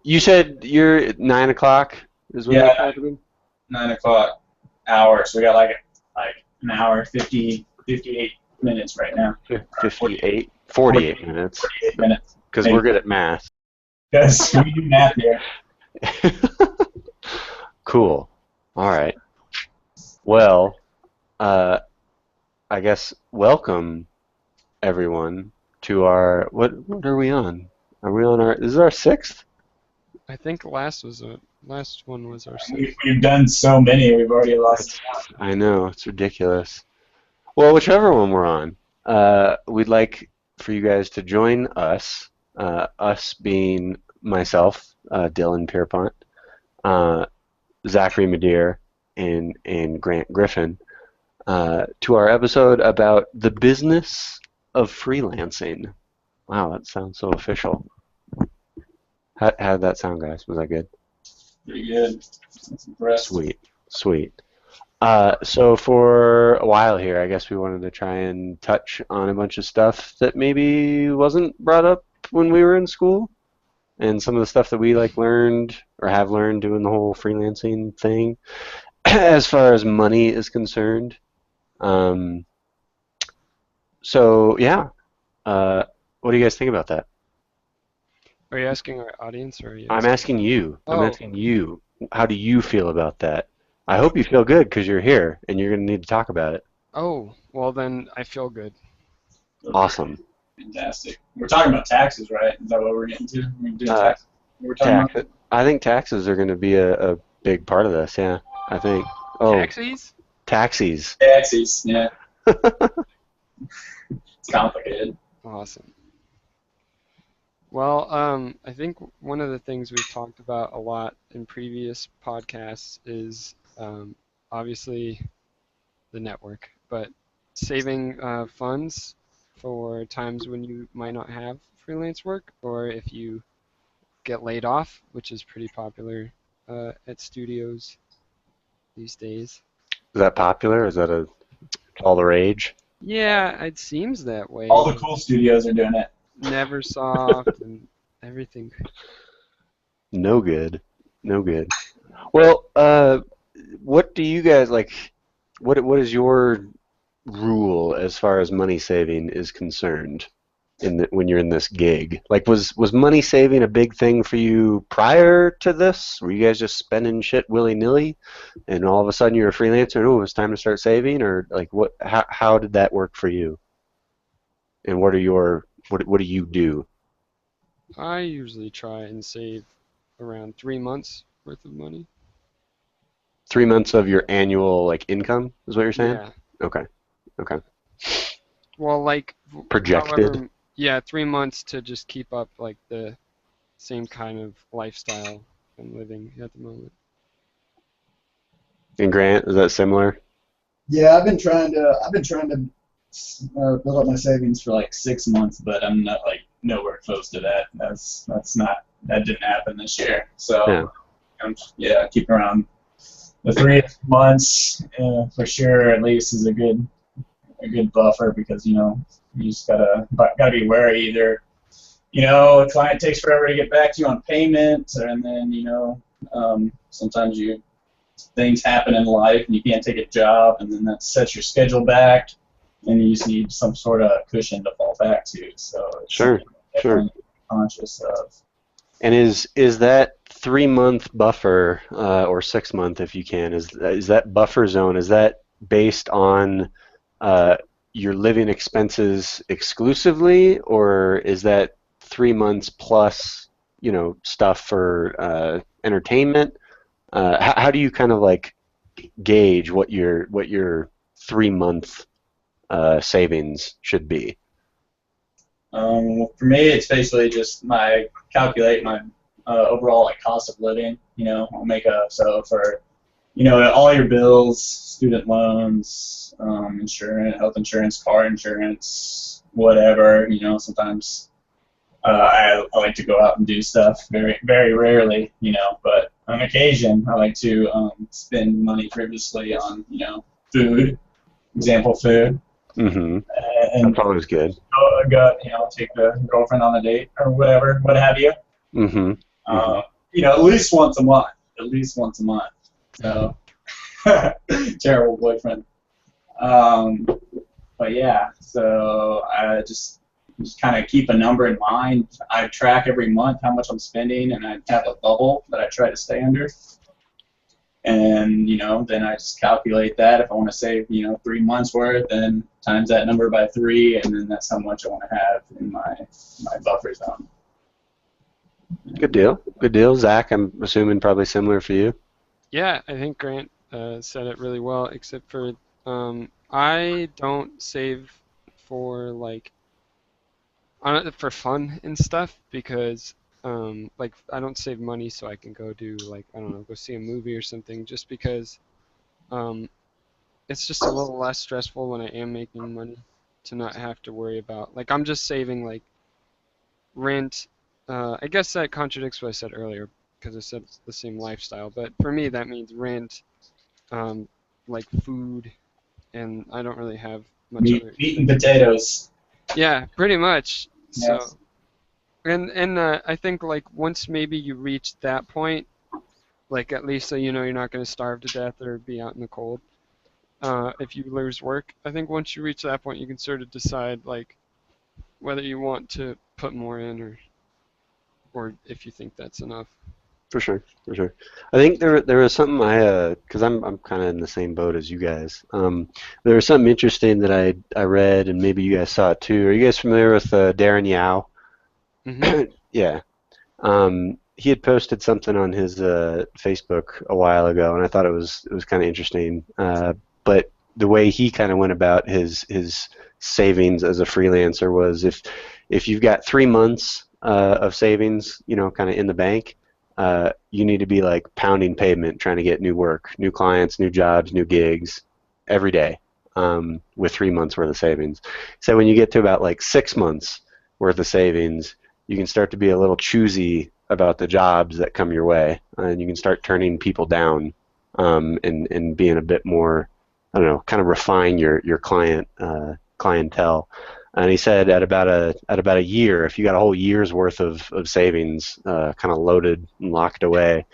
You said you're at 9 o'clock is when that's Yeah, happening? 9 o'clock hour. So we got like an hour, 58 minutes right now. Or 58, 40, 48 minutes, 48 minutes, because we're maybe. good at math. Because we do math here. Cool. All right. Well, uh, I guess welcome everyone to our what are we on? Are we on our this is our sixth? I think last one was our We, sixth. we've done so many, we've already lost That's count. I know, it's ridiculous. Well, whichever one we're on, we'd like for you guys to join us, us being myself, Dylan Pierpont, uh, Zachary Madeir, and Grant Griffin, to our episode about the business of freelancing. Wow, that sounds so official. How did that sound, guys? Was that good? Pretty good. That's impressive. Sweet, sweet. So for a while here, I guess we wanted to try and touch on a bunch of stuff that maybe wasn't brought up when we were in school, and some of the stuff that we like learned or have learned doing the whole freelancing thing, as far as money is concerned. Um, so yeah, what do you guys think about that? Are you asking our audience or are you I'm asking? asking you. I'm Oh, asking you. How do you feel about that? I hope you feel good because you're here and you're going to need to talk about it. oh, well then I feel good. Awesome. Fantastic. We're talking about taxes, right? Is that what we're getting to? We're doing Uh, taxes. We're talking about. I think taxes are going to be a big part of this. Yeah, I think. Oh, Taxis? taxis. Taxes, yeah. It's complicated. Awesome. Well, I think one of the things we've talked about a lot in previous podcasts is obviously the network, but saving funds for times when you might not have freelance work, or if you get laid off, which is pretty popular at studios these days. Is that popular? Is that a all the rage? Yeah, it seems that All way. the cool studios are doing it. Neversoft and everything. No good. No good. Well, what do you guys like? What is your rule as far as money saving is concerned when you're in this gig? Like, was money saving a big thing for you prior to this? Were you guys just spending shit willy-nilly, and all of a sudden you're a freelancer and oh, it's time to start saving? Or like, how did that work for you? And what do you do? I usually try and save around 3 months worth of money. 3 months of your annual like income is what you're saying? Yeah. Okay. Okay. Well, like, Projected. however, yeah, 3 months to just keep up like the same kind of lifestyle I'm living at the moment. And Grant, is that similar? Yeah, I've been trying to build up my savings for like 6 months, but I'm not like nowhere close to that. That didn't happen this year. So Yeah. yeah, keeping around the 3 months for sure at least is a good buffer because you just gotta be wary either a client takes forever to get back to you on payment and then sometimes things happen in life and you can't take a job and then that sets your schedule back and you just need some sort of cushion to fall back to, so it's Sure. Sure. definitely conscious of. And is that 3 month buffer or 6 month if you can is that buffer zone, is that based on uh, your living expenses exclusively, or is that 3 months plus stuff for entertainment? How do you kind of like gauge what your 3 month savings should be? For me, it's basically just calculate my overall like cost of living. I'll make so for all your bills, student loans, insurance, health insurance, car insurance, whatever. Sometimes I like to go out and do stuff very very rarely. But on occasion I like to spend money previously on food, example food. Mm-hmm. And That's always good. take the girlfriend on a date or whatever, what have you. Mm-hmm. Mm-hmm. Uh, at least once a month. At least once a month. So, terrible boyfriend. Um, but yeah, so I just kind of keep a number in mind. I track every month how much I'm spending, and I have a bubble that I try to stay under. And then I just calculate that. If I want to save 3 months worth, then times that number by three, and then that's how much I want to have in my buffer zone. Good deal. Good deal. Zach, I'm assuming probably similar for you. Yeah, I think Grant said it really well, except for I don't save for like for fun and stuff because like I don't save money so I can go do like I don't know, go see a movie or something just because um it's just a little less stressful when I am making money to not have to worry about like I'm just saving like rent. I guess that contradicts what I said earlier because I said it's the same lifestyle, but for me that means rent, um, like food, and I don't really have much Meat, other meat and things. potatoes. Yeah, pretty much. So, Yes. and I think like once maybe you reach that point, like at least so you know you're not going to starve to death or be out in the cold. If you lose work, I think once you reach that point, you can sort of decide like whether you want to put more in or if you think that's enough. For sure, for sure. I think there was something because I'm kind of in the same boat as you guys. There was something interesting that I read, and maybe you guys saw it too. Are you guys familiar with Darren Yao? Hmm. Yeah. He had posted something on his Facebook a while ago, and I thought it was kind of interesting. But the way he kind of went about his savings as a freelancer was if you've got 3 months of savings, kind of in the bank, you need to be like pounding pavement trying to get new work, new clients, new jobs, new gigs every day with 3 months worth of savings. So when you get to about like 6 months worth of savings, you can start to be a little choosy about the jobs that come your way, and you can start turning people down and being a bit more, I don't know, kind of refine your clientele. And he said at about a year, if you got a whole year's worth of savings kind of loaded and locked away,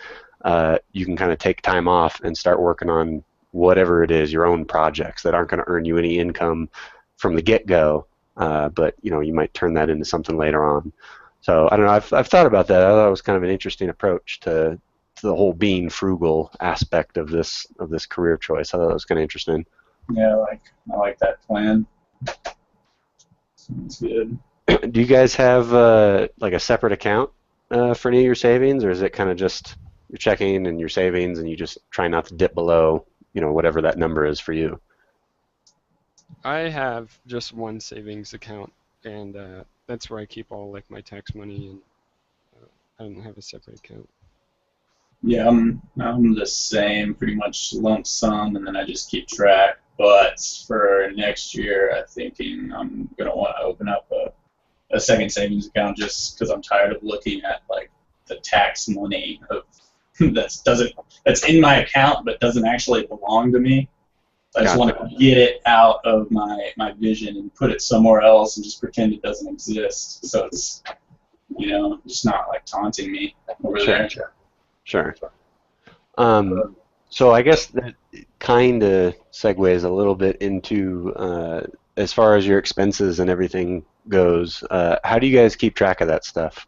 you can kind of take time off and start working on whatever it is, your own projects that aren't going to earn you any income from the get-go, but you might turn that into something later on. So I don't know. I've thought about that. I thought it was kind of an interesting approach to the whole being frugal aspect of this career choice. I thought it was kind of interesting. Yeah, I like that plan. Sounds good. Do you guys have like a separate account for any of your savings, or is it kind of just your checking and your savings, and you just try not to dip below, whatever that number is for you? I have just one savings account, and that's where I keep all like my tax money, and I don't have a separate account. Yeah, I'm the same, pretty much lump sum, and then I just keep track. But for next year, I'm thinking I'm gonna want to open up a second savings account just because I'm tired of looking at like the tax money of that's in my account but doesn't actually belong to me. I just want Gotcha. to get it out of my vision and put it somewhere else and just pretend it doesn't exist. So it's just not like taunting me over Sure. there. Sure. So I guess that kind of segues a little bit into as far as your expenses and everything goes. How do you guys keep track of that stuff?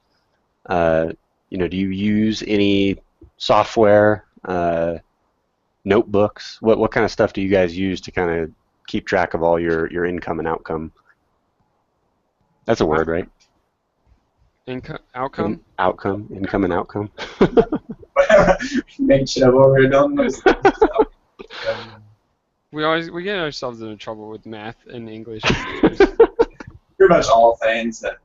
Uh, do you use any software, notebooks? What kind of stuff do you guys use to kind of keep track of all your income and outcome? That's a word, right? Income outcome. Income and outcome. Make shit up over here, don't know. We get ourselves into trouble with math and English teachers. Pretty much all things that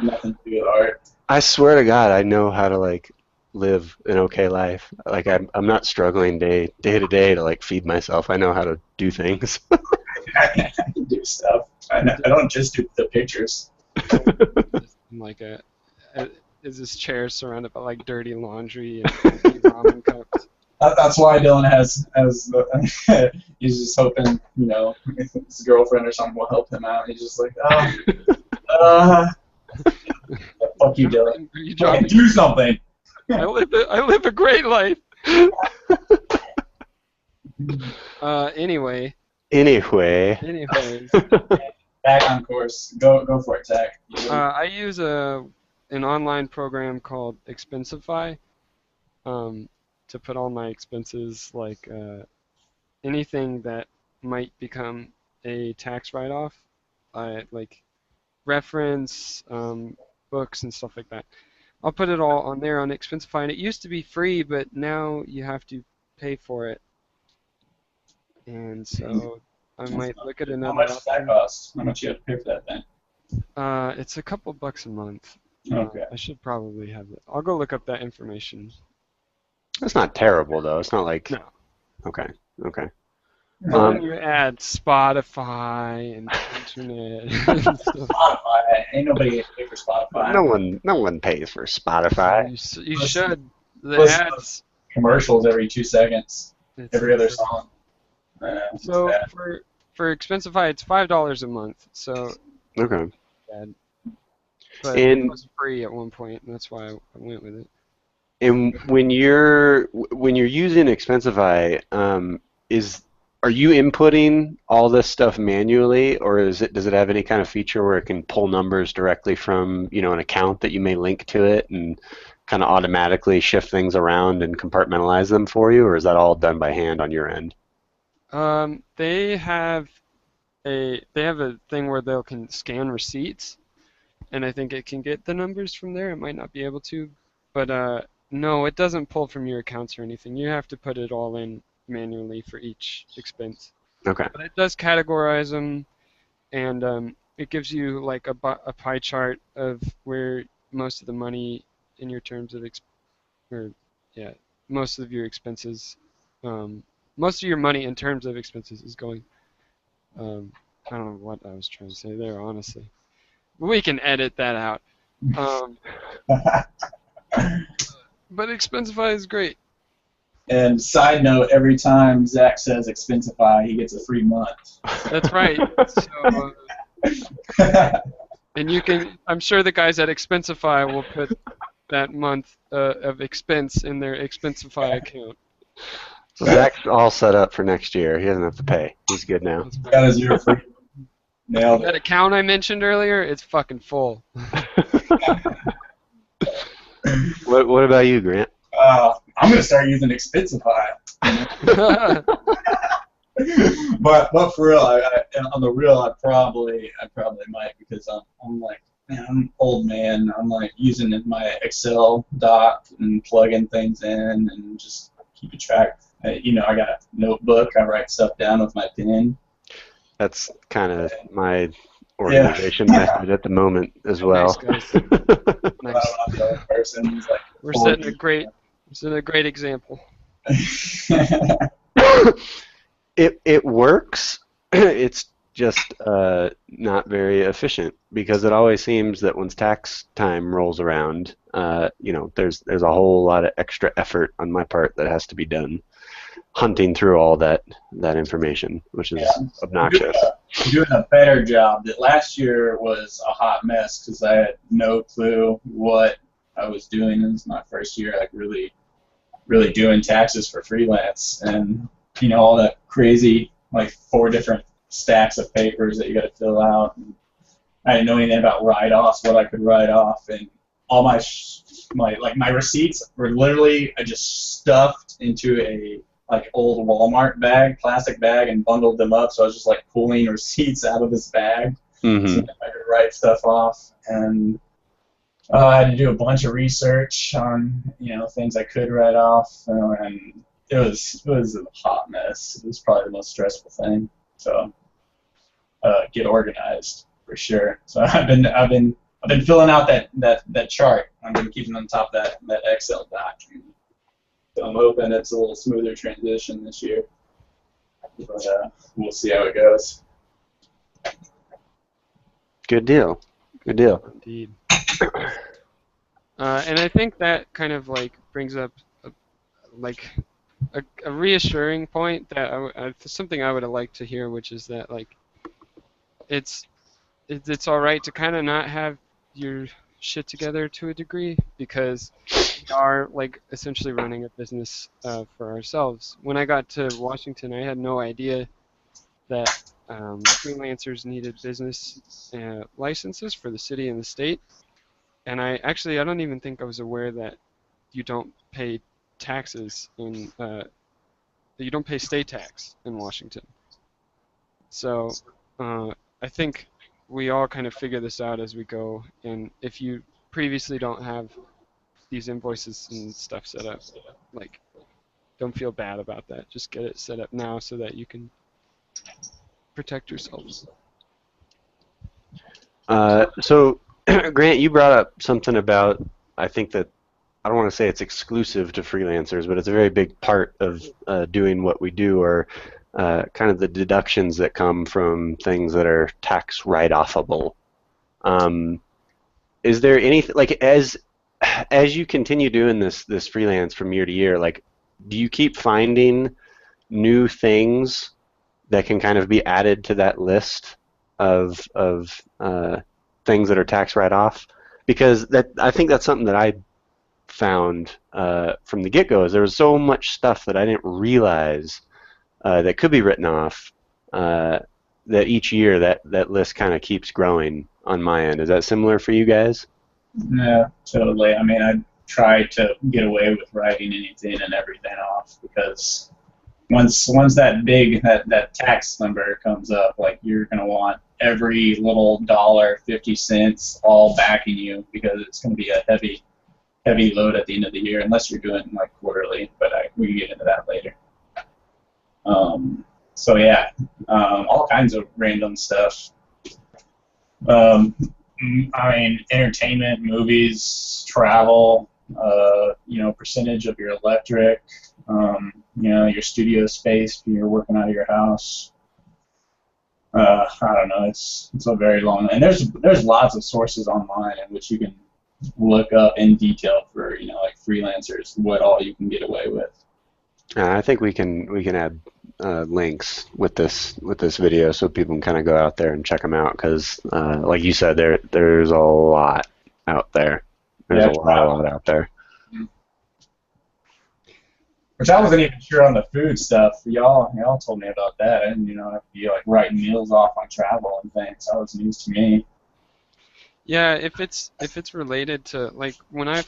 nothing to do with art. I swear to God, I know how to like live an okay life. Like I'm not struggling day to day to like feed myself. I know how to do things. I can do stuff. I don't just do the pictures. Just in like is this chair surrounded by like dirty laundry and empty ramen cups? That's why Dylan has the, he's just hoping his girlfriend or something will help him out. He's just like, Fuck you, Dylan. Are you Fucking dropping? do something. I live a great life. Anyway, Anyway, anyways, Back on course. Go for it, Zach. I use an online program called Expensify to put all my expenses, like anything that might become a tax write-off, like reference, books and stuff like that. I'll put it all on there on Expensify, and it used to be free, but now you have to pay for it. And so I might look at How another much does that option. cost? How much you have to pay for that thing? It's a couple bucks a month. Okay. I should probably have it. I'll go look up that information. that's not terrible though. It's not like No. okay, okay. But when you add Spotify and internet and stuff, Spotify. Ain't nobody pay for Spotify. No one pays for Spotify. you should. The Listen to ads. commercials every 2 seconds. It's Every other insane. song. It's So bad. for Expensify, it's $5 a month. So Okay. bad. But And it was free at one point, and that's why I went with it. And when you're using Expensify, are you inputting all this stuff manually, or does it have any kind of feature where it can pull numbers directly from an account that you may link to it and kind of automatically shift things around and compartmentalize them for you, or is that all done by hand on your end? They have a thing where they can scan receipts, and I think it can get the numbers from there. It might not be able to, but no, it doesn't pull from your accounts or anything. You have to put it all in manually for each expense. Okay. But it does categorize them, and it gives you like a pie chart of where most of the money in your terms of most of your expenses, most of your money in terms of expenses is going. I don't know what I was trying to say there, honestly. We can edit that out. Um, but Expensify is great. And side note, every time Zach says Expensify, he gets a free month. That's right. So, and I'm sure the guys at Expensify will put that month of expense in their Expensify account. So Zach's all set up for next year. He doesn't have to pay. He's good now. That's right. Got a 0 free. Nailed That it. account I mentioned earlier, it's fucking full. What about you, Grant? I'm gonna start using Expensify. But for real, on the real, I probably might, because I'm like, man, I'm an old man. I'm like using my Excel doc and plugging things in and just keeping track. I got a notebook. I write stuff down with my pen. That's kind of my organization method at the moment as well. Nice, guys. Nice. I'm the only person who's like We're setting a great example. It works. It's just not very efficient, because it always seems that when tax time rolls around, there's a whole lot of extra effort on my part that has to be done, hunting through all that information, which is obnoxious. I'm doing a better job. That last year was a hot mess because I had no clue what I was doing. It was my first year, like really doing taxes for freelance, and all that crazy, like 4 different stacks of papers that you got to fill out. And I didn't know anything about write-offs, what I could write off, and all my receipts were literally, I just stuffed into a old Walmart bag, plastic bag, and bundled them up. So I was just like pulling receipts out of this bag Mm-hmm. so that I could write stuff off. And I had to do a bunch of research on things I could write off, and it was a hot mess. It was probably the most stressful thing. So get organized for sure. So I've been filling out that chart. I've been keeping on top of that Excel doc. So I'm hoping it's a little smoother transition this year, but we'll see how it goes. Good deal. Good deal. Indeed. And I think that kind of like brings up a reassuring point that something I would have liked to hear, which is that like it's all right to kind of not have your shit together to a degree because we are like essentially running a business for ourselves. When I got to Washington, I had no idea that freelancers needed business licenses for the city and the state. And I don't even think I was aware that you don't pay taxes you don't pay state tax in Washington. So I think we all kind of figure this out as we go. And if you previously don't have these invoices and stuff set up, like, don't feel bad about that. Just get it set up now so that you can protect yourselves. So, Grant, you brought up something about, I think that, I don't want to say it's exclusive to freelancers, but it's a very big part of doing what we do, or kind of the deductions that come from things that are tax write-offable. Is there anything, like, as you continue doing this freelance from year to year, like, do you keep finding new things that can kind of be added to that list of things that are tax write-off? Because that, I think that's something that I found from the get-go, is there was so much stuff that I didn't realize that could be written off, that each year that list kind of keeps growing on my end. Is that similar for you guys? Yeah, totally. I mean, I try to get away with writing anything and everything off because once that tax number comes up, like, you're gonna want every little dollar, 50 cents, all backing you, because it's gonna be a heavy load at the end of the year, unless you're doing like quarterly. But we can get into that later. So yeah, all kinds of random stuff. I mean, entertainment, movies, travel, percentage of your electric, your studio space if you're working out of your house. I don't know. It's a very long, and there's lots of sources online in which you can look up in detail for like freelancers what all you can get away with. I think we can add links with this video so people can kind of go out there and check them out, because like you said, there's a lot out there. There's Yeah, a lot out there. Which I wasn't even sure on the food stuff. Y'all told me about that. I didn't have to be like writing meals off on travel and things. That was news to me. Yeah, if it's related to, like, when I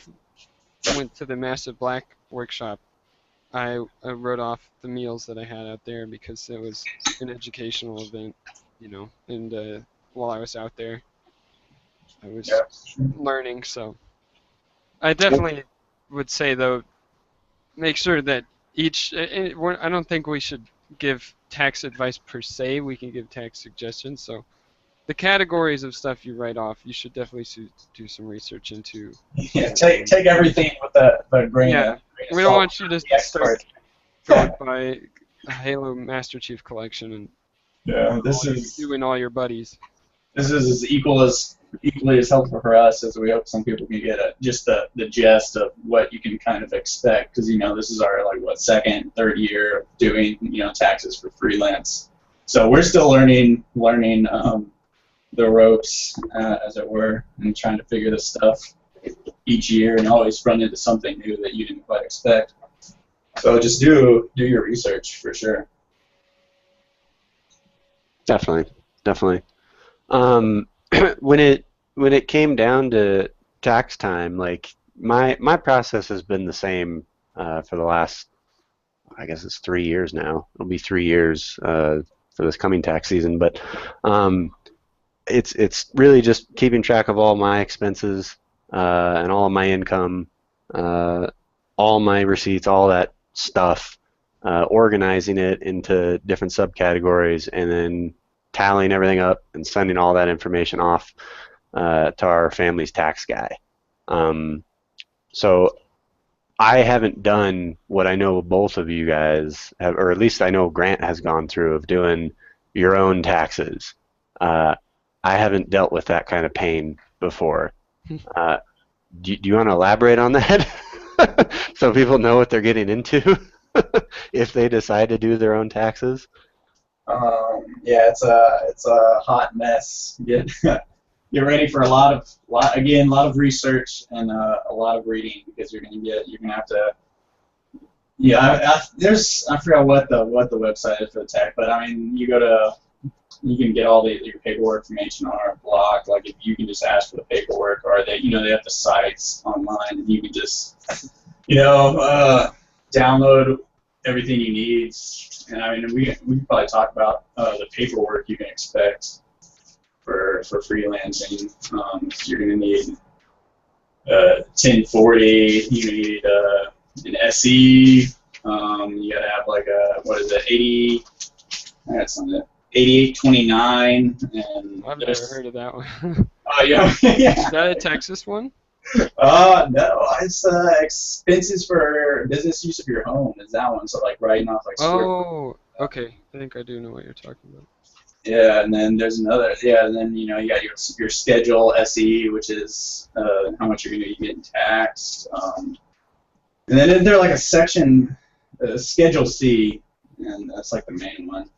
went to the Massive Black workshop, I wrote off the meals that I had out there because it was an educational event, and while I was out there, I was Yeah. learning. So I definitely would say, though, make sure that I don't think we should give tax advice per se. We can give tax suggestions. So the categories of stuff you write off, you should definitely do some research into. Yeah, take everything with the grain. Yeah, we don't want you to start going by a Halo Master Chief collection and doing all your buddies. This is as equally as helpful for us as we hope some people can get just the gist of what you can kind of expect, because this is our second, third year of doing taxes for freelance. So we're still learning the ropes, as it were, and trying to figure this stuff each year, and always run into something new that you didn't quite expect. So just do your research for sure. Definitely. When it came down to tax time, like, my process has been the same for the last, I guess it's 3 years now. It'll be 3 years for this coming tax season, but it's really just keeping track of all my expenses and all of my income, all my receipts, all that stuff, organizing it into different subcategories, and then tallying everything up and sending all that information off to our family's tax guy. So I haven't done what I know both of you guys have, or at least I know Grant has gone through, of doing your own taxes. I haven't dealt with that kind of pain before. Do you want to elaborate on that so people know what they're getting into if they decide to do their own taxes? Yeah, it's a hot mess get ready for a lot of research and a lot of reading, because you're gonna have to. Yeah, I forgot what the website is for the tech, but I mean, you can get all your paperwork information on our blog. Like, if you can just ask for the paperwork, or they have the sites online, and you can just download everything you need. And I mean, we can probably talk about the paperwork you can expect for freelancing. You're gonna need 1040. You need an SE. You gotta have like a, what is it, 80? That's something. 8829, and I've never heard of that one. oh yeah, yeah. Is that a Texas one? No, it's expenses for business use of your home is that one. So like writing off like square. Oh, okay. I think I do know what you're talking about. Yeah, and then there's another. Yeah, and then you got your schedule SE, which is how much you're gonna be getting taxed. And then isn't there like a section, Schedule C, and that's like the main one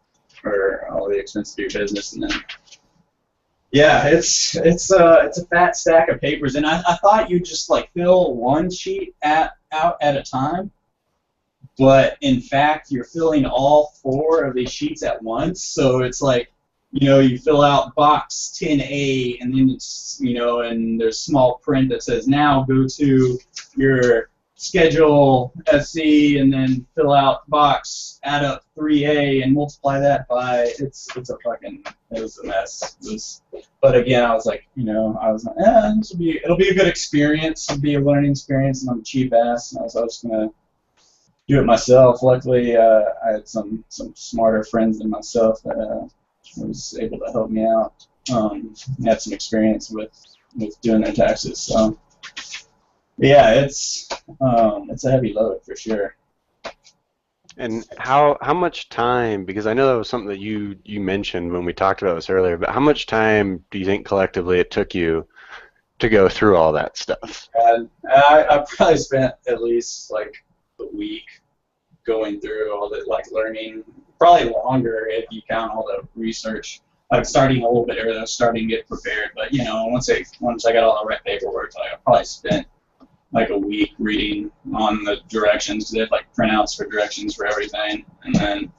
for all the expenses of your business. And then yeah, it's a fat stack of papers, and I thought you'd just like fill one sheet out at a time, but in fact you're filling all 4 of these sheets at once. So it's like, you fill out box 10A, and then it's, and there's small print that says, now go to your schedule SC, and then fill out box, add up 3A, and multiply that by, it was a mess. But again, I was like, it'll be a good experience, it'll be a learning experience, and I'm a cheap ass, and I was just gonna do it myself. Luckily, I had some smarter friends than myself that was able to help me out. Had some experience with doing their taxes, so yeah, it's a heavy load for sure. And how much time, because I know that was something that you mentioned when we talked about this earlier, but how much time do you think collectively it took you to go through all that stuff? And I probably spent at least like a week going through all the learning, probably longer if you count all the research. Like starting a little bit earlier, starting to get prepared. But once I got all the right paperwork, I probably spent like a week reading on the directions, because they have like printouts for directions for everything, and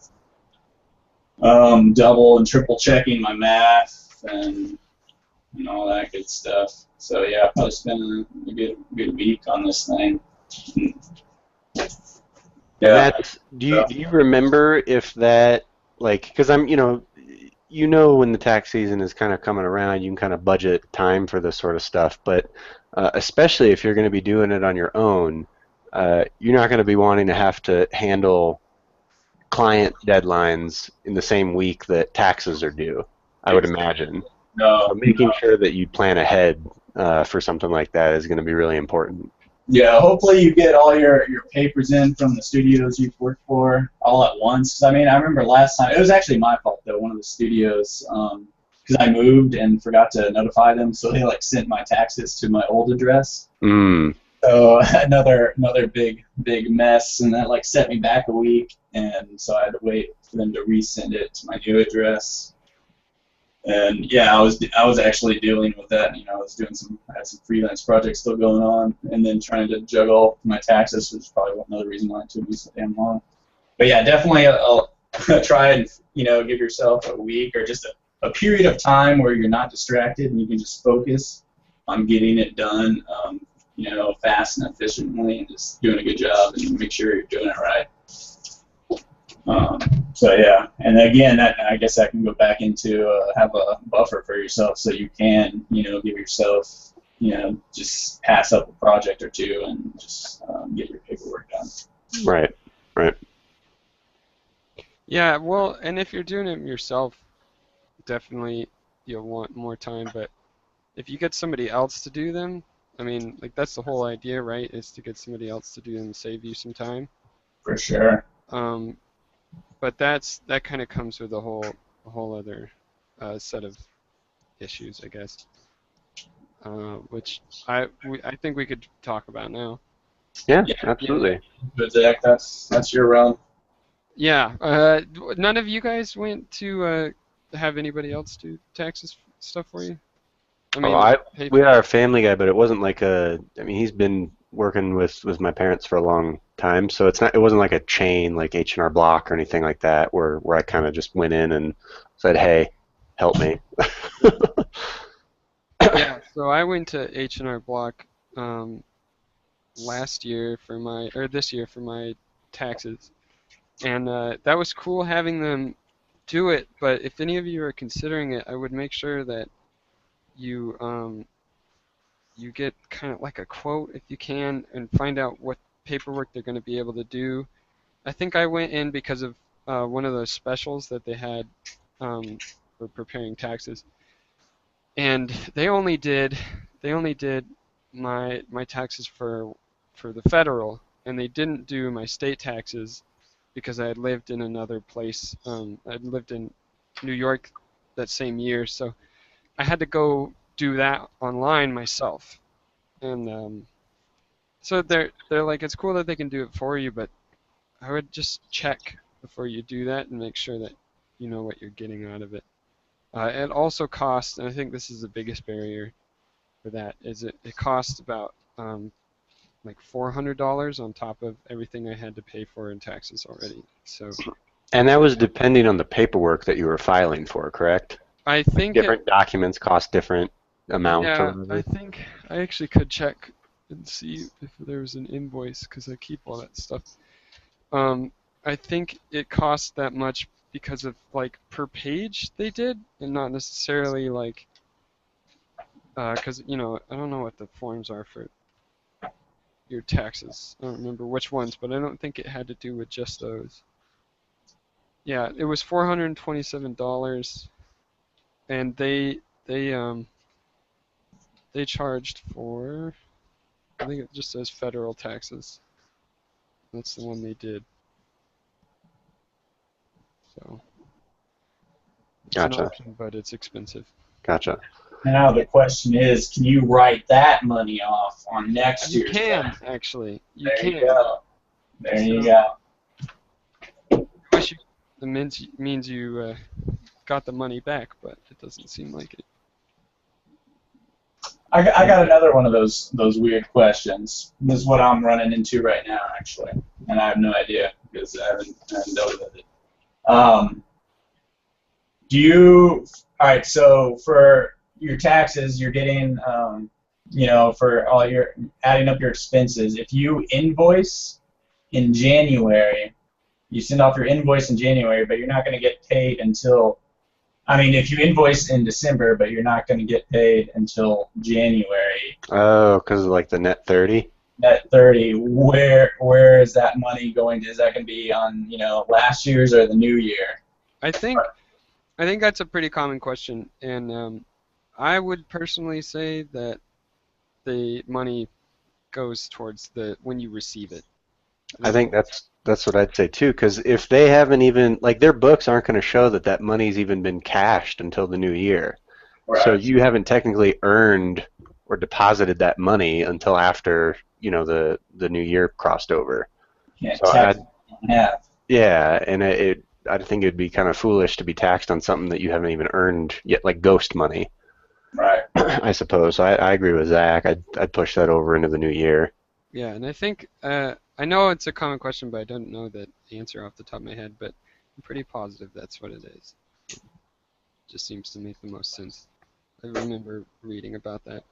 then double and triple checking my math and all that good stuff. So yeah, I probably spent a good week on this thing. Yeah. Do you remember if that, like, because when the tax season is kind of coming around, you can kind of budget time for this sort of stuff, but especially if you're going to be doing it on your own, you're not going to be wanting to have to handle client deadlines in the same week that taxes are due, I would imagine. No. So making sure that you plan ahead for something like that is going to be really important. Yeah, hopefully you get all your papers in from the studios you've worked for all at once. 'Cause I mean, I remember last time, it was actually my fault though, one of the studios, because I moved and forgot to notify them, so they sent my taxes to my old address. Mm. So another big mess, and that set me back a week, and so I had to wait for them to resend it to my new address. And yeah, I was actually dealing with that. I had some freelance projects still going on, and then trying to juggle my taxes, which is probably another reason why it took me so damn long. But yeah, definitely I'll try and give yourself a week or just a period of time where you're not distracted and you can just focus on getting it done, fast and efficiently, and just doing a good job and make sure you're doing it right. So yeah, and again, I guess that can go back into have a buffer for yourself, so you can, give yourself, just pass up a project or two and just get your paperwork done. Right. Yeah, well, and if you're doing it yourself, definitely you'll want more time, but if you get somebody else to do them, I mean, that's the whole idea, right? Is to get somebody else to do them, save you some time. For sure. But that kind of comes with a whole other set of issues, I guess, which I think we could talk about now. Yeah, absolutely. But Zach, that's your realm. Yeah. None of you guys went to have anybody else do taxes stuff for you? I Oh, mean, pay we for had it. our family guy, but it wasn't like a. I mean, he's been working with my parents for a long time, so it wasn't like a chain like H&R Block or anything like that, where I kind of just went in and said, "Hey, help me." Yeah, so I went to H&R Block um, last year for my, or this year for my taxes, and that was cool having them do it. But if any of you are considering it, I would make sure that you you get kind of like a quote if you can, and find out what paperwork they're going to be able to do. I think I went in because of one of those specials that they had um, for preparing taxes, and they only did my taxes for the federal, and they didn't do my state taxes because I had lived in another place. I'd lived in New York that same year, so I had to go do that online myself. And so they're like, it's cool that they can do it for you, but I would just check before you do that and make sure that you know what you're getting out of it. It also costs, and I think this is the biggest barrier for that, is it costs about like $400 on top of everything I had to pay for in taxes already. So And that was depending on the paperwork that you were filing for, correct? I Like think different documents cost different amounts or yeah, I whatever. think I actually could check and see if there was an invoice because I keep all that stuff. Um, I think it cost that much because of like per page they did, and not necessarily like because I don't know what the forms are for your taxes. I don't remember which ones, but I don't think it had to do with just those. Yeah, it was $427, and they charged for, I think it just says federal taxes. That's the one they did. So it's an Gotcha, option, but it's expensive. gotcha. Now the question is, can you write that money off on next You year's can tax? actually. You There you can. go. There you So go. I wish you, the means you got the money back, but it doesn't seem like it. I got another one of those weird questions. This is what I'm running into right now, actually, and I have no idea because I haven't dealt with it. Um, do you? All right. So for your taxes, you're getting, for all your adding up your expenses. If you invoice in January, you send off your invoice in January, but you're not going to get paid until. I mean, if you invoice in December, but you're not going to get paid until January, Oh, because of like the net 30? net 30, where is that money going to? Is that going to be on, last year's or the new year? I think I think that's a pretty common question, and I would personally say that the money goes towards the when you receive it. I I think think that's what I'd say too, because if they haven't even like their books aren't going to show that that money's even been cashed until the new year. So Right. you haven't technically earned or deposited that money until after, the new year crossed over. Can't So tax on half. yeah, and I think it'd be kind of foolish to be taxed on something that you haven't even earned yet, like ghost money, Right. I suppose. So I agree with Zach. I'd push that over into the new year. yeah, and I think I know it's a common question, but I don't know the answer off the top of my head. But I'm pretty positive that's what it is. Just seems to make the most sense. I remember reading about that.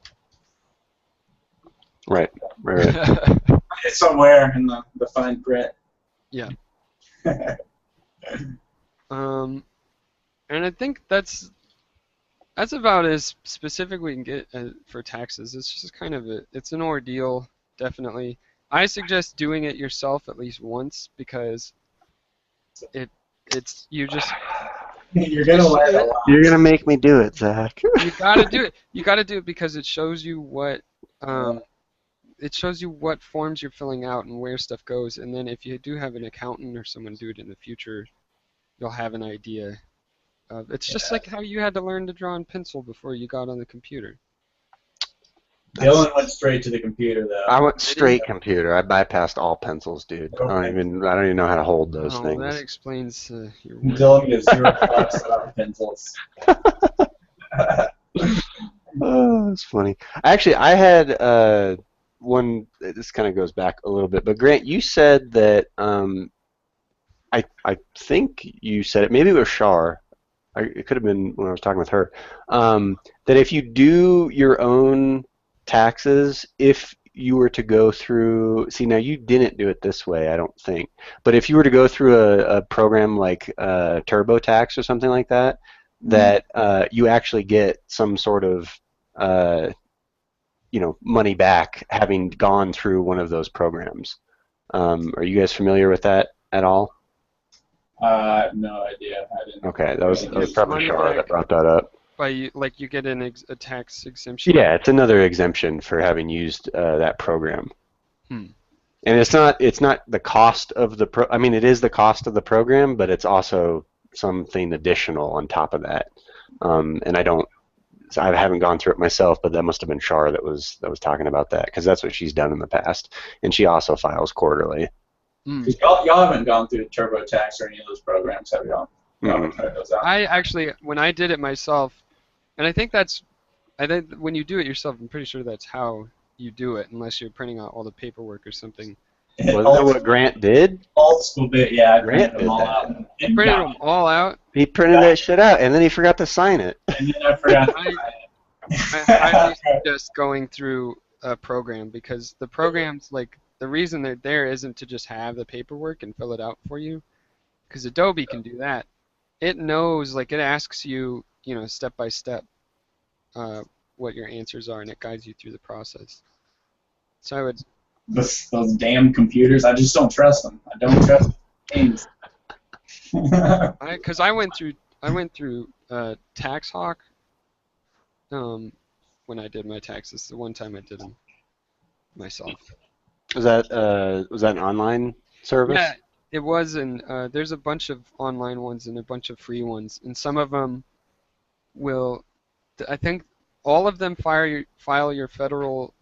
Right, right, right. It's somewhere in the fine print. Yeah. Um, and I think that's about as specific we can get for taxes. It's just kind of it's an ordeal, definitely. I suggest doing it yourself at least once because it it's you just You're gonna learn a You're lot. gonna make me do it, Zach. you gotta do it. You gotta do it because it shows you um what forms you're filling out and where stuff goes. And then if you do have an accountant or someone do it in the future, you'll have an idea. It's just Yeah. like how you had to learn to draw in pencil before you got on the computer. That's Dylan went straight to the computer I though. went Did he? straight computer. I bypassed all pencils, dude. Okay. I don't even know how to hold those Oh, that things. explains your work. Dylan gives 0 fucks about pencils. Oh, that's funny. Actually, I had one. This kind of goes back a little bit, but Grant, you said that I think you said it. Maybe it was Shar. It could have been when I was talking with her. That if you do your own taxes, if you were to go through, see now you didn't do it this way, I don't think, but if you were to go through a program like TurboTax or something like that, Mhm. that you actually get some sort of uh, money back having gone through one of those programs. Are you guys familiar with that at all? I have no idea. I didn't Okay, that was really that was get probably Money Shar that back brought that up. by like you get a tax exemption. Yeah, it's another exemption for having used that program. Hmm. And it's not the cost of the I mean it is the cost of the program, but it's also something additional on top of that. And I haven't gone through it myself, but that must have been Shar that was talking about that because that's what she's done in the past, and she also files quarterly. Hmm. 'Cause y'all haven't gone through TurboTax or any of those programs, have y'all? Y'all haven't Mm-mm. tried those out. I actually, when I did it myself, and I think when you do it yourself, I'm pretty sure that's how you do it, unless you're printing out all the paperwork or something. Wasn't that old, what Grant did? old school bit, yeah, I printed Grant them did all that. out You and printed got them all out. He printed that shit out, and then he forgot to sign it. and then I forgot to I I sign highly it. suggest going through a program because the programs, like the reason they're there isn't to just have the paperwork and fill it out for you, because Adobe can do that. It knows, like it asks you, step by step, uh, what your answers are, and it guides you through the process. So I would, Those damn computers, I just don't trust them. I don't trust things. because I went through TaxHawk, um, when I did my taxes. The one time I did them myself. Was that an online Yeah, service? it was, and there's a bunch of online ones and a bunch of free ones, and some of them will, I think, all of them file your federal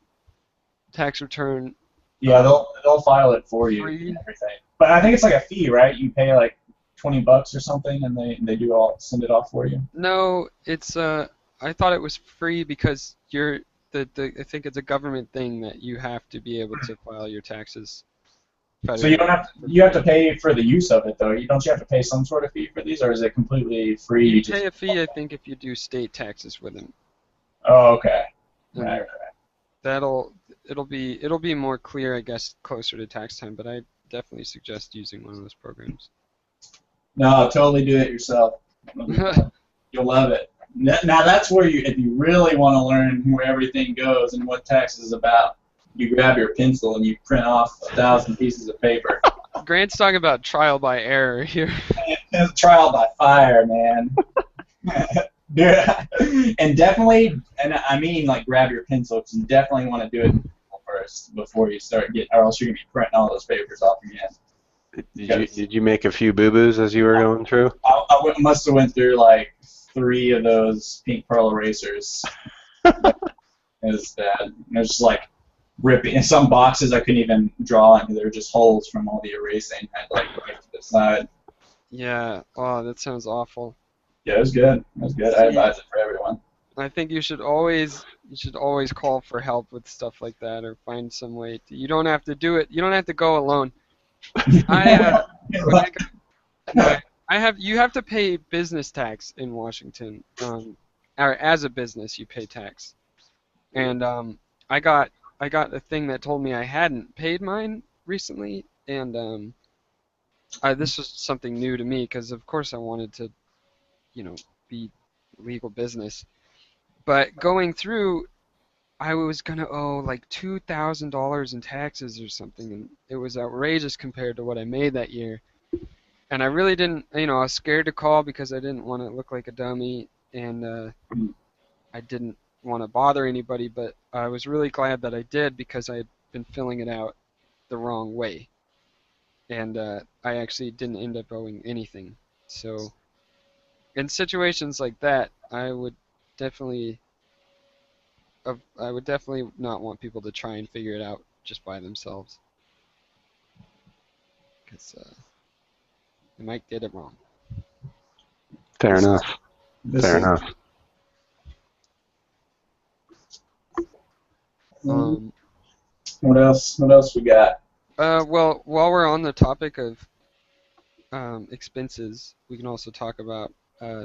tax return Yeah, uh, they'll file it for you and free. everything. But I think it's like a fee, right? You pay like $20 or something, and they do all send it off for you. No, it's I thought it was free because I think it's a government thing that you have to be able to file your taxes So you federally don't have for you have to free. pay for the use of it though. You have to pay some sort of fee for these, or is it completely free? You You just pay a fee, I think, if you do state taxes with them, oh okay, right, and right. that'll it'll be more clear, I guess, closer to tax time. But I definitely suggest using one of those programs. No, totally do it yourself. You'll love it. Now that's where if you really want to learn where everything goes and what tax is about, you grab your pencil and you print off 1,000 pieces of paper. Grant's talking about trial by error here. It's trial by fire, man. And definitely, and I mean like grab your pencil because you definitely want to do it first before you start getting, or else you're gonna be printing all those papers off again. Did you Because did you make a few boo boos as you were going through? must have went through like 3 of those pink pearl erasers. It was bad. It was just like ripping. In some boxes I couldn't even draw into. There were just holes from all the erasing. I had to like right to the side. Yeah. Oh, that sounds awful. Yeah, it was good. It was good. I See, advise it for everyone. I think you should always call for help with stuff like that or find some way to, you don't have to do it. You don't have to go alone. I when I got my you have to pay business tax in Washington. Or as a business you pay tax. And I got I got a thing that told me I hadn't paid mine recently, and this was something new to me because of course I wanted to, be legal business. But going through, I was gonna owe like $2,000 in taxes or something, and it was outrageous compared to what I made that year. And I really didn't, I was scared to call because I didn't want to look like a dummy, and I didn't want to bother anybody. But I was really glad that I did because I had been filling it out the wrong way, and I actually didn't end up owing anything. So in situations like that, definitely I would definitely not want people to try and figure it out just by themselves, because they might get it wrong. Fair This is enough. this Fair is enough. Um, What else? What else we got? well, while we're on the topic of expenses, we can also talk about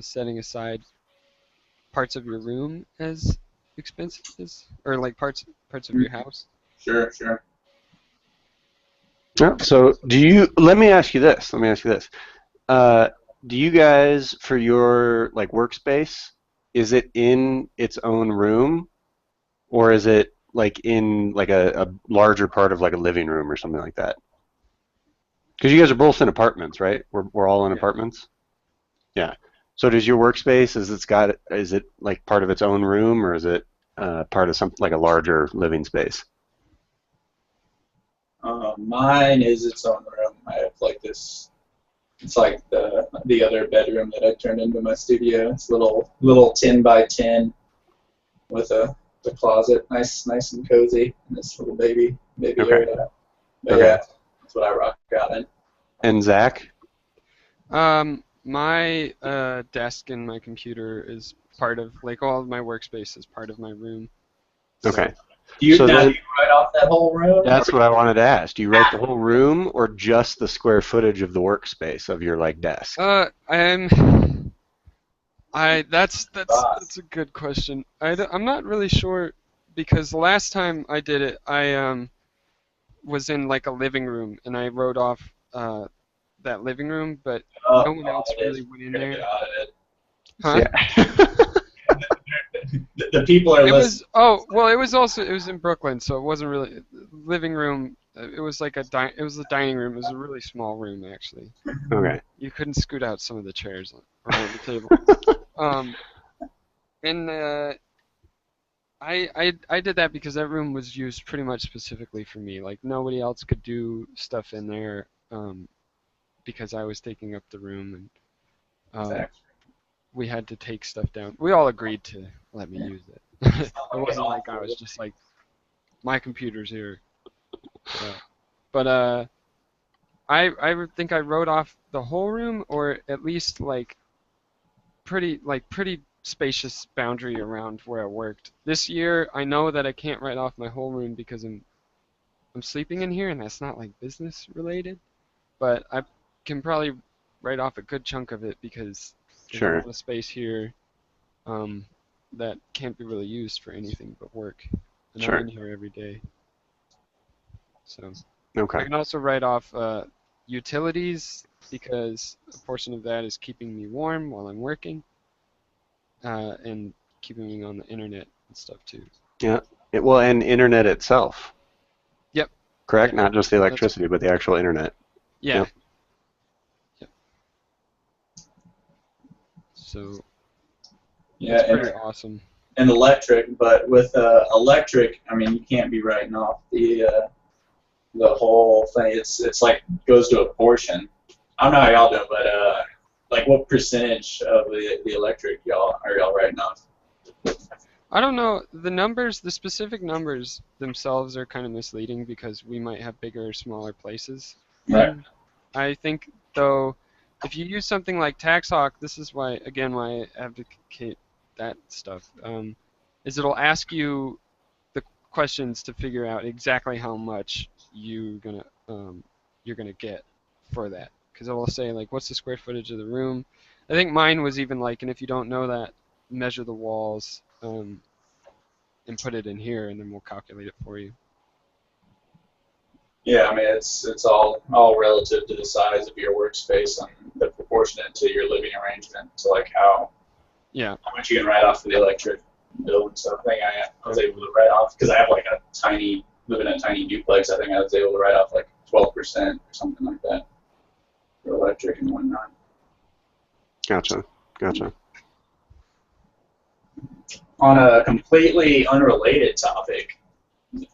setting aside parts of your room as expenses, or like parts of your house. Sure, sure. Yeah, so do you, let me ask you this. Let me ask you this. Uh, do you guys, for your like workspace, is it in its own room or is it like in like a larger part of like a living room or something like that? Because you guys are both in apartments, right? We're all in Yeah. apartments. Yeah. So does your workspace, is it like part of its own room or is it part of something like a larger living space? Mine is its own room. I have like this. It's like the other bedroom that I turned into my studio. It's little 10 by 10 with a the closet, nice and cozy, and this little baby Okay. area. But Okay. yeah, that's what I rock out in. And Zach? My desk and my computer is part of, like, all of my workspace is part of my room. So, Okay. Do you So now do then you write off that whole room? that's what I wanted to ask. Do you write the whole room or just the square footage of the workspace of your like desk? that's a good question. I'm not really sure because the last time I did it, I was in like a living room and I wrote off that living room, but no one else really Audited. went in You're gonna there. get audited. Huh? Yeah. The people are It listening. was oh well, it was in Brooklyn, so it wasn't really living room. It was like it was a dining room. It was a really small room actually. Okay. You couldn't scoot out some of the chairs around the table. Um, and I did that because that room was used pretty much specifically for me. Like nobody else could do stuff in there because I was taking up the room, and Exactly. we had to take stuff down. We all agreed to let me use it. It's not It like an wasn't like I offer. was just like my computer's here. But I would think I wrote off the whole room, or at least pretty spacious boundary around where I worked. This year, I know that I can't write off my whole room because I'm sleeping in here, and that's not like business related. But I can probably write off a good chunk of it because there's a Sure. lot of space here um, that can't be really used for anything but work, and I'm in Sure. here every day. So I Okay. can also write off utilities because a portion of that is keeping me warm while I'm working and keeping me on the internet and stuff too. Yeah. Well, and internet itself, Yep. correct? Yeah. Not just the That's electricity, but the actual internet. yeah. Yep. Yep. So Yeah, it's pretty awesome. and electric, but with electric, I mean, you can't be writing off the whole thing. It's like goes to a portion. I don't know how y'all do it, but like what percentage of the electric y'all writing off? I don't know the numbers. The specific numbers themselves are kind of misleading because we might have bigger or smaller places. Right. And I think though, if you use something like TaxHawk, this is why again why I advocate that stuff. Is it'll ask you the questions to figure out exactly how much you're gonna get for that. Because it will say like, what's the square footage of the room? I think mine was even like, and if you don't know that, measure the walls and put it in here, and then we'll calculate it for you. Yeah, I mean it's all relative to the size of your workspace and the proportionate to your living arrangement to like Yeah. how much you can write off for the electric bill and stuff. I think I was able to write off because I have like a live in a tiny duplex. I think I was able to write off like 12% or something like that for electric and whatnot. Gotcha. Gotcha. On a completely unrelated topic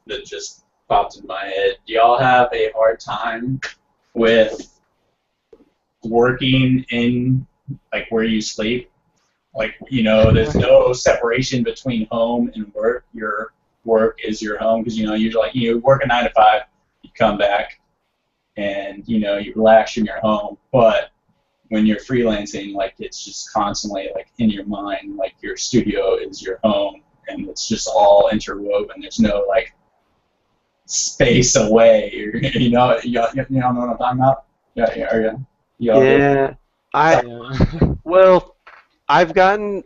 that just popped in my head, do y'all have a hard time with working in like where you sleep? Like, there's no separation between home and work. Your work is your home because, usually like, you work a 9 to 5, you come back and, you relax in your home. But when you're freelancing, like, it's just constantly like in your mind, like your studio is your home and it's just all interwoven. There's no like space away. You know, you know what I'm talking about? Yeah, yeah, you all good? Yeah, I Yeah. well, I've gotten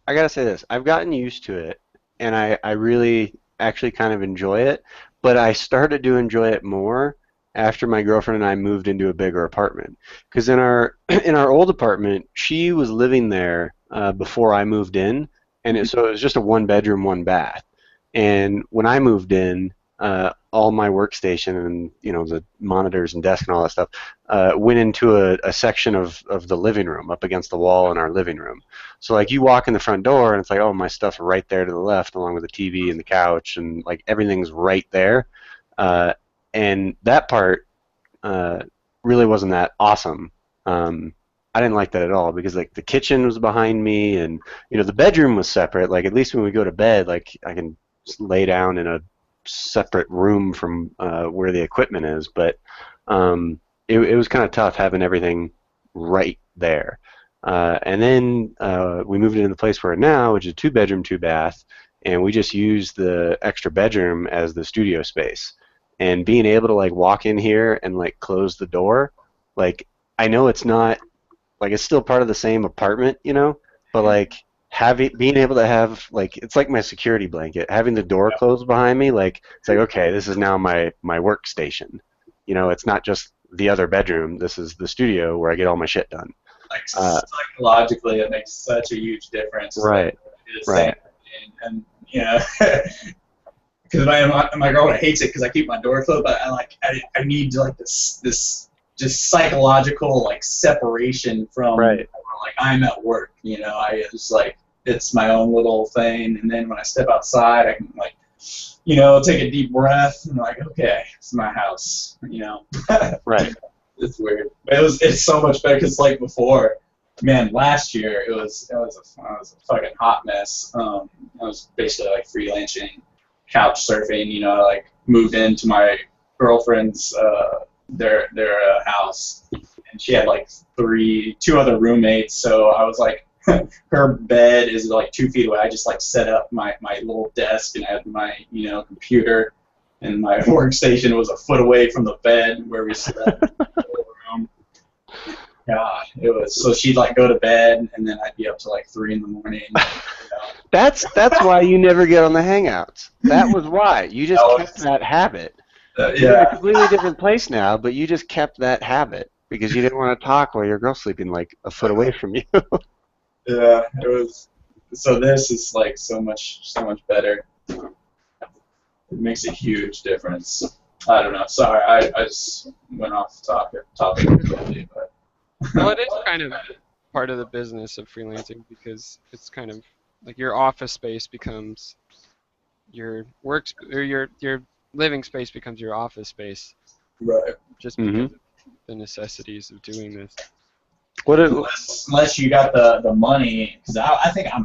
I gotta say this. I've gotten used to it, and I really actually kind of enjoy it. But I started to enjoy it more after my girlfriend and I moved into a bigger apartment. Because in our in our old apartment, she was living there before I moved in, and so it was just a one bedroom, one bath. And when I moved in, all my workstation and the monitors and desk and all that stuff went into a section of the living room up against the wall in our living room. So like you walk in the front door and it's like, oh, my stuff right there to the left, along with the TV and the couch and like everything's right there. Uh, and that part uh, really wasn't that awesome. Um, I didn't like that at all because like the kitchen was behind me and the bedroom was separate. Like at least when we go to bed, like I can just lay down in a separate room from where the equipment is. But it was kind of tough having everything right there. And then we moved into the place we're in now, which is a two-bedroom, two-bath, and we just use the extra bedroom as the studio space. And being able to like walk in here and like close the door, like I know it's not like it's still part of the same apartment, but like having being able to have like it's like my security blanket. Having the door closed behind me, like it's like okay, this is now my workstation. It's not just the other bedroom. This is the studio where I get all my shit done. Like Uh, psychologically, it makes such a huge difference. right, It's right. and you know, because my girlfriend hates it because I keep my door closed, but I need like this just psychological like separation from Right. like I'm at work. I just like it's my own little thing, and then when I step outside, I can like take a deep breath and like okay, it's my house. Right. It's weird. But it's so much better because like before, man, last year it was a fucking hot mess. I was basically like freelancing, couch surfing. I like moved into my girlfriend's their house, and she had like two other roommates. So I was like, her bed is like 2 feet away. I just like set up my little desk and had my computer, and my workstation was a foot away from the bed where we slept. Room. God, it was so she'd like go to bed, and then I'd be up to like 3 in the morning. That's why you never get on the Hangouts. That was why. You just That kept that habit. You're in a yeah, completely different place now, but you just kept that habit because you didn't want to talk while your girl's sleeping like a foot away from you. yeah, it was. So this is like so much better. It makes a huge difference. I don't know. Sorry, I just went off topic completely, but Well, it is kind of part of the business of freelancing because it's kind of like your office space becomes your or your living space becomes your office space right. just hmm because of the necessities of doing this. What? Unless you got the money, because I think I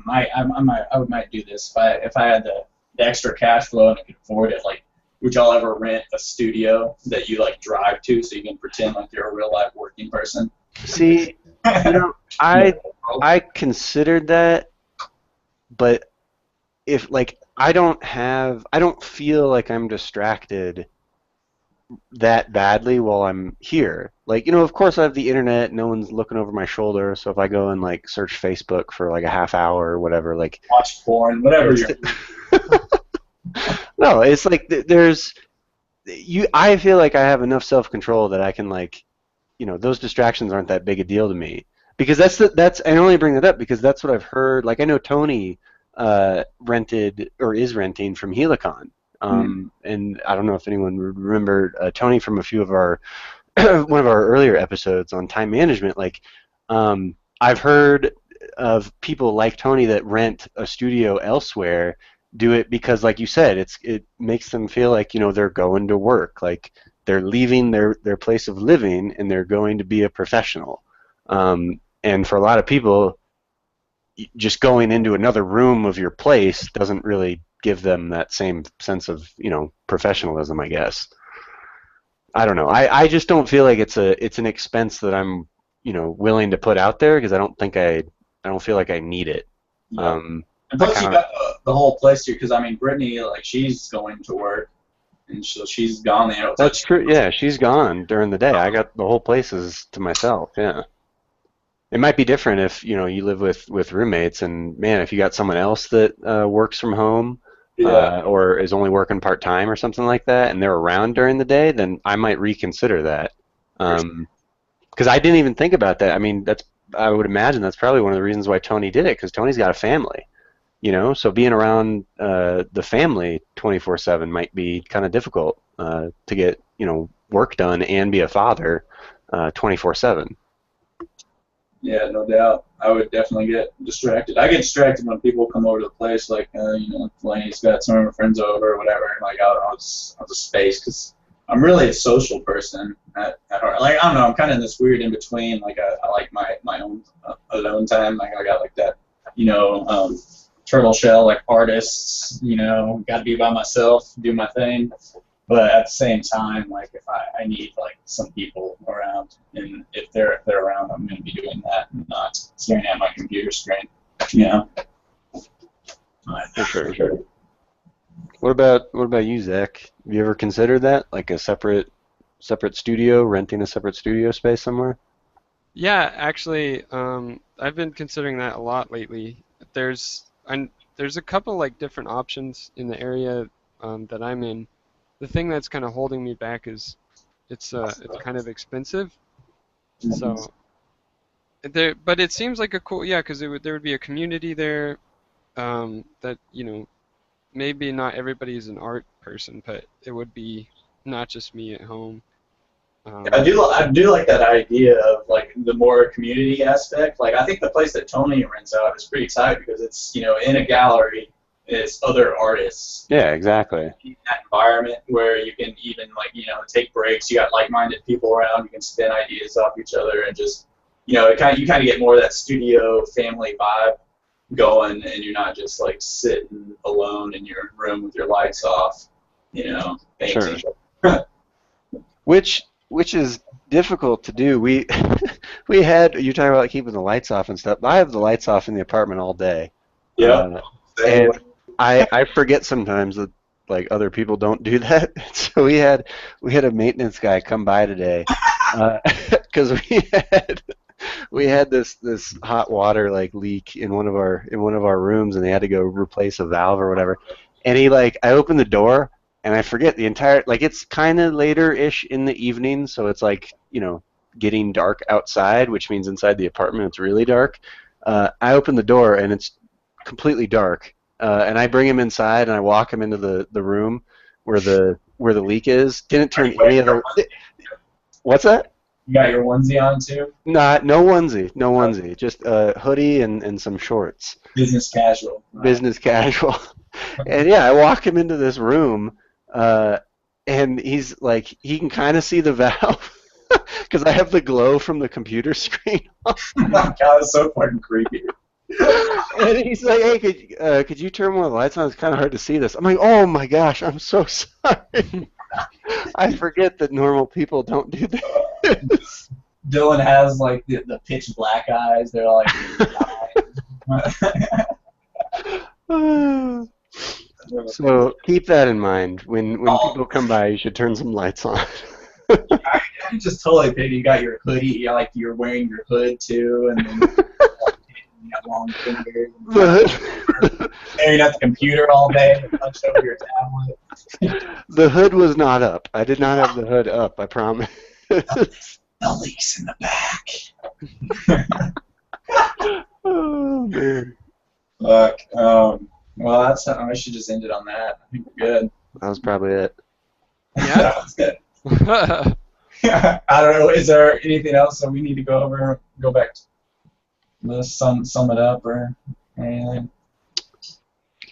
might do this if I had the extra cash flow and I could afford it. Like, would y'all ever rent a studio that you like drive to so you can pretend like you're a real life working person? See, I considered that, but if like I don't feel like I'm distracted that badly while I'm here. Like, of course I have the internet, no one's looking over my shoulder, so if I go and like search Facebook for like a half hour or whatever, like Watch porn, whatever it's you're. no, it's like there's I feel like I have enough self-control that I can like, those distractions aren't that big a deal to me. Because that's I only bring that up because that's what I've heard. Like I know Tony rented or is renting from Helicon. And I don't know if anyone would remember Tony from a few of our one of our earlier episodes on time management. Like I've heard of people like Tony that rent a studio elsewhere, do it because, like you said, it makes them feel like they're going to work, like they're leaving their place of living and they're going to be a professional. And for a lot of people, just going into another room of your place doesn't really give them that same sense of professionalism, I guess. I don't know. I just don't feel like it's an expense that I'm willing to put out there because I don't feel like I need it. Yeah. And I plus, kind of the whole place here, because I mean, Brittany, like, she's going to work, and so she's gone the whole time. That's true. Yeah, she's gone during the day. I got the whole places to myself. Yeah. It might be different if, you live with roommates and man, if you got someone else that works from home Yeah. or is only working part-time or something like that and they're around during the day, then I might reconsider that. Because I didn't even think about that. I mean, I would imagine that's probably one of the reasons why Tony did it, because Tony's got a family, so being around the family 24/7 might be kind of difficult to get, work done and be a father 24/7. Yeah, no doubt. I would definitely get distracted. I get distracted when people come over to the place, like, Delaney's got some of her friends over or whatever, and like, I'll just space, because I'm really a social person at heart. Like, I don't know, I'm kind of in this weird in between. Like, I like my own alone time. Like, I got like that, turtle shell, like artists, got to be by myself, do my thing. But at the same time, like, if I need like some people around, and if they're around, I'm going to be doing that and not staring at my computer screen. For sure. What about you, Zach? Have you ever considered that, like a separate studio, renting a separate studio space somewhere? Yeah, actually, I've been considering that a lot lately. There's a couple like different options in the area that I'm in. The thing that's kind of holding me back is it's kind of expensive. So but it seems like a cool, yeah, because there would be a community there that maybe not everybody is an art person, but it would be not just me at home. I do like that idea of like the more community aspect. Like, I think the place that Tony rents out is pretty tight because it's in a gallery. It's other artists. Yeah, exactly. In that environment where you can even like take breaks. You got like-minded people around. You can spin ideas off each other and just you kind of get more of that studio family vibe going, and you're not just like sitting alone in your room with your lights off. Painting. Sure. Which is difficult to do. We we had you talking about like, keeping the lights off and stuff. I have the lights off in the apartment all day. Yeah. And I forget sometimes that like other people don't do that. So we had a maintenance guy come by today because we had this hot water like leak in one of our rooms, and they had to go replace a valve or whatever. And I opened the door and I forget the entire, like, it's kind of later-ish in the evening, so it's like getting dark outside, which means inside the apartment it's really dark. I open the door and it's completely dark. And I bring him inside and I walk him into the room where the leak is. Didn't turn any of the. What's that? You got your onesie on too? No onesie. Just a hoodie and some shorts. Business casual. Business casual. And yeah, I walk him into this room, and he's like, he can kind of see the valve because I have the glow from the computer screen on. Oh my God, it's so fucking creepy. And he's like, hey, could you turn one of the lights on? It's kind of hard to see this. I'm like, oh my gosh, I'm so sorry. I forget that normal people don't do this. Dylan has like the pitch black eyes. They're like. So keep that in mind. When people come by, you should turn some lights on. I can just totally picture you got your hoodie, like you're wearing your hood too, and then you got long fingers. Staring at the computer all day, and hunched over your tablet. The hood was not up. I did not have the hood up. I promise. The leaks in the back. Oh man. Fuck. Well, I should just end it on that. I think we're good. That was probably it. Yeah. That was good. I don't know. Is there anything else that we need to go over? Go back to let's sum it up or anything?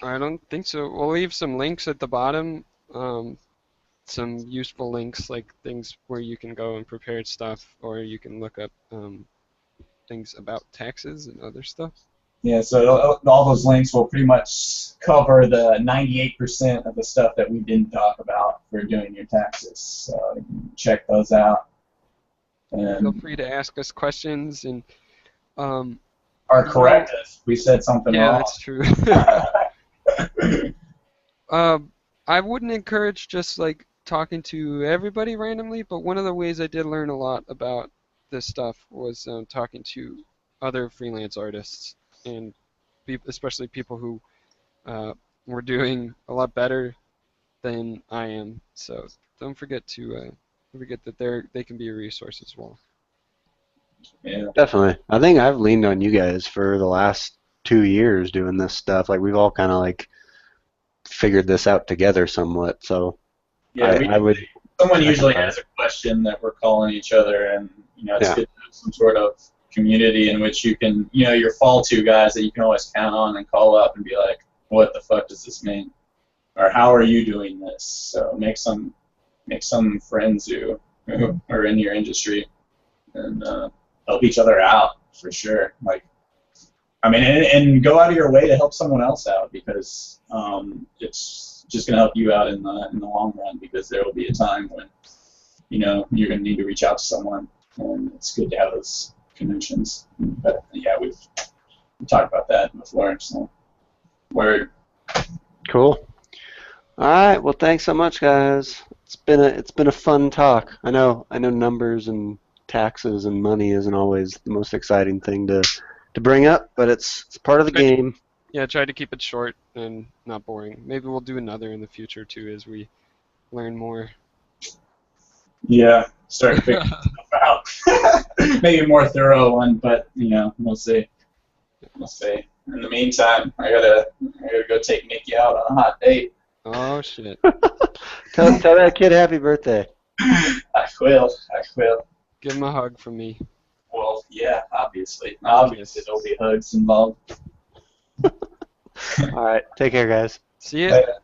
I don't think so. We'll leave some links at the bottom, some useful links, like things where you can go and prepare stuff, or you can look up things about taxes and other stuff. Yeah, so all those links will pretty much cover the 98% of the stuff that we didn't talk about for doing your taxes. So you can check those out. And Feel free to ask us questions and or correct us. We said something yeah, wrong. that's true. Uh, I wouldn't encourage just like talking to everybody randomly, but one of the ways I did learn a lot about this stuff was talking to other freelance artists and especially people who uh, were doing a lot better than I am. So don't forget that they can be a resource as well. Yeah. Definitely. I think I've leaned on you guys for the last 2 years doing this stuff. Like we've all kind of like figured this out together somewhat. So Yeah, I would someone second usually that. has a question that we're calling each other, and it's Yeah. good to have some sort of community in which you can, your fall to guys that you can always count on and call up and be like, what the fuck does this mean? Or how are you doing this? So make some friends who are in your industry and help each other out for sure. Like, I mean, and go out of your way to help someone else out because it's just gonna help you out in the long run because there will be a time when you're gonna need to reach out to someone, and it's good to have those connections. But yeah, we've talked about that before. So word. Cool. All right. Well, thanks so much, guys. It's been a fun talk. I know numbers and taxes and money isn't always the most exciting thing to bring up, but it's part of the Tried to, game. yeah, try to keep it short and not boring. Maybe we'll do another in the future too as we learn more. Yeah, start figuring stuff out. Maybe a more thorough one, but we'll see. We'll see. In the meantime, I gotta go take Nikki out on a hot date. Oh shit. Tell that kid happy birthday. I will. I will. Give him a hug from me Well, yeah, obviously. and a Obviously, kiss. there'll be hugs involved. All right. Take care, guys. See ya. Later.